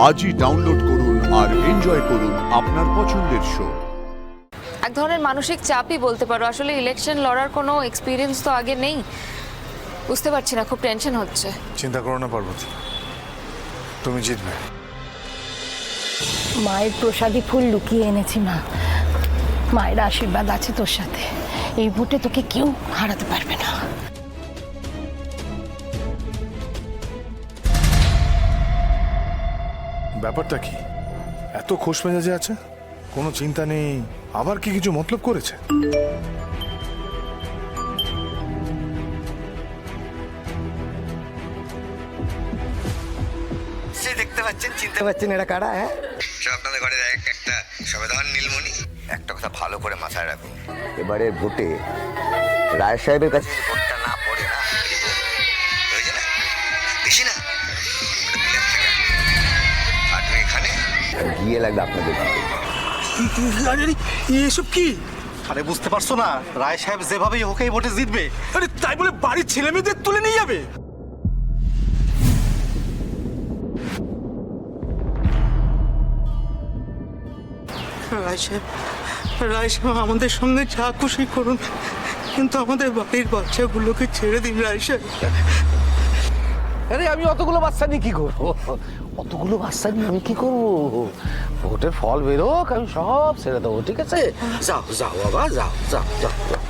আজই ডাউনলোড করুন আর এনজয় করুন আপনার পছন্দের শো। এক ধরনের মানসিক চাপই বলতে পারো। আসলে ইলেকশন লড়ার কোনো এক্সপিরিয়েন্স তো আগে নেই, বুঝতে পারছি না, খুব টেনশন হচ্ছে। চিন্তা করো না পার্বতী, তুমি জিতবে। মায়ের প্রসাদী ফুল লুকিয়ে এনেছি মা, মায়ের আশীর্বাদ আছে তোর সাথে। এই ভোটে তোকে কেউ হারাতে পারবে না। ব্যাপারটা কি এত খোশ মেজাজে আছে? কোনো চিন্তা নেই, আবার কি কিছু মতলব করেছে? সে দেখতে পাচ্ছেন, চিনতে পাচ্ছেন এরা কারা? হ্যাঁ, সব আপনাদের ঘরের একটা সবেদান নীলমণি। একটা কথা ভালো করে মাথায় রাখুন, এবারে ভোটে রায় সাহেবের কাছে যদি ভোটটা না পড়ে না, হয়েছে না বেশি না, আর তুমি এখানে গিয়ে লাগবে আপনাদের বাড়ি। এসব কি? আরে বুঝতে পারছো না, রায় সাহেব যেভাবেই হোক এই ভোটে জিতবে। আরে তাই বলে বাড়ির ছেলে মেয়েদের তুলে নিয়ে যাবে? রায় সাহেব আমাদের সঙ্গে যা খুশি করুন, কিন্তু আমাদের বাড়ির বাচ্চাগুলোকে ছেড়ে দিন রায় সাহেব। আরে আমি অতগুলো বাচ্চা নিয়ে কি করবো? অতগুলো বাচ্চা নিয়ে আমি কি করবো? ভোটের ফল বেরোক, আমি সব ছেড়ে দেবো, ঠিক আছে? যাও যাও বাবা, যাও যাও যাও যাও।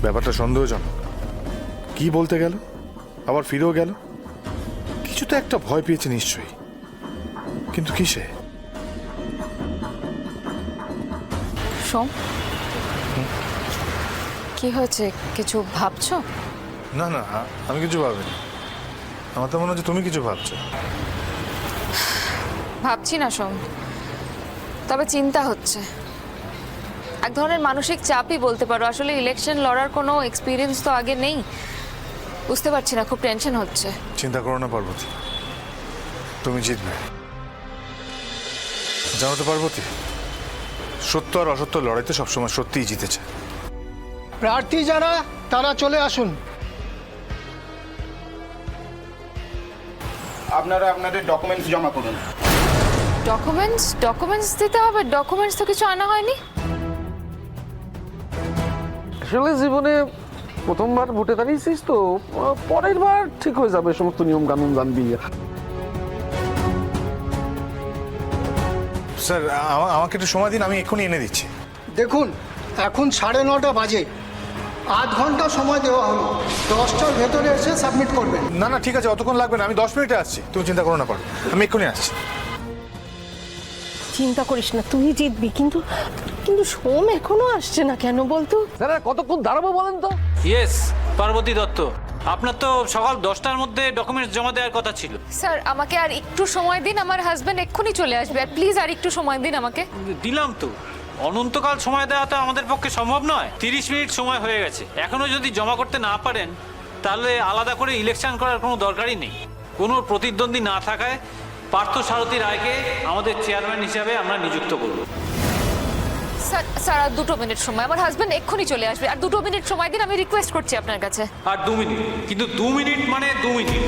ব্যাপারটা সন্দেহজনক। কি বলতে গেল, আবার ফিরেও গেল। কিছু তো একটা ভয় পেয়েছে নিশ্চয়ই, কিন্তু কিসে? সোম, কি হয়েছে? কিছু ভাবছো? না না, আমি কিছু ভাবিনি। আমার তো মনে হচ্ছে তুমি কিছু ভাবছো। ভাবছি না সোম, তবে চিন্তা হচ্ছে। এক ধরনের মানসিক চাপই বলতে পারো। আসলে ইলেকশন লড়ার কোনো এক্সপিরিয়েন্স তো আগে নেই, বুঝতে পারছি না, খুব টেনশন হচ্ছে। চিন্তা করো না পার্বতী, তুমি জিতবে। জানো তো পার্বতী, সত্য আর অসত্য লড়াইতে সবসময় সত্যিই জিতেছে। প্রার্থী যারা তারা চলে আসুন। আপনারা আপনাদের ডকুমেন্টস জমা করুন। ডকুমেন্টস দিতে হবে? ডকুমেন্টস তো কিছু আনা হয়নি। আসলে জীবনে প্রথমবার ভোটে দাঁড়িয়েছিস তো, পরের বার ঠিক হয়ে যাবে, সমস্ত নিয়ম কানুন জানবি। স্যার, আমাকে একটু সময় দিন, আমি এক্ষুনি এনে দিচ্ছি। দেখুন, এখন 9:30 বাজে, আধ ঘন্টা সময় দেওয়া হলো। 10টার ভেতরে এসে সাবমিট করবেন। না না, ঠিক আছে, অতক্ষণ লাগবে না, আমি 10 মিনিটে আসছি। তুমি চিন্তা করো না পারো, আমি এক্ষুনি আসছি। চিন্তা করিস না, তুই জিতবি। কিন্তু কিন্তু সোম এখনো আসছে না কেন বলতো? স্যার কতক্ষণ দাঁড়াবো বলেন তো? ইয়েস, পার্বতী দত্ত, আপনার তো সকাল 10টার মধ্যে ডকুমেন্টস জমা দেওয়ার কথা ছিল। স্যার, আমাকে আর একটু সময় দিন, আমার হাজবেন্ড এক্ষুনি চলে আসবে। আর প্লিজ আর একটু সময় দিন আমাকে। দিলাম তো, অনন্তকাল সময় দেওয়া তো আমাদের পক্ষে সম্ভব নয়। 30 মিনিট সময় হয়ে গেছে, এখনো যদি জমা করতে না পারেন তাহলে আলাদা করে ইলেকশন করার কোনো দরকারই নেই। কোনো প্রতিদ্বন্দ্বী না থাকায় পার্থ সারথী রায়কে আমাদের চেয়ারম্যান হিসাবে আমরা নিযুক্ত করব। স্যার আর 2 মিনিট সময়, আমার হাজবেন্ড এক্ষুনি চলে আসবে। আর 2 মিনিট সময় দিন, আমি রিকোয়েস্ট করছি আপনার কাছে। আর 2 মিনিট, কিন্তু 2 মিনিট মানে 2 মিনিট।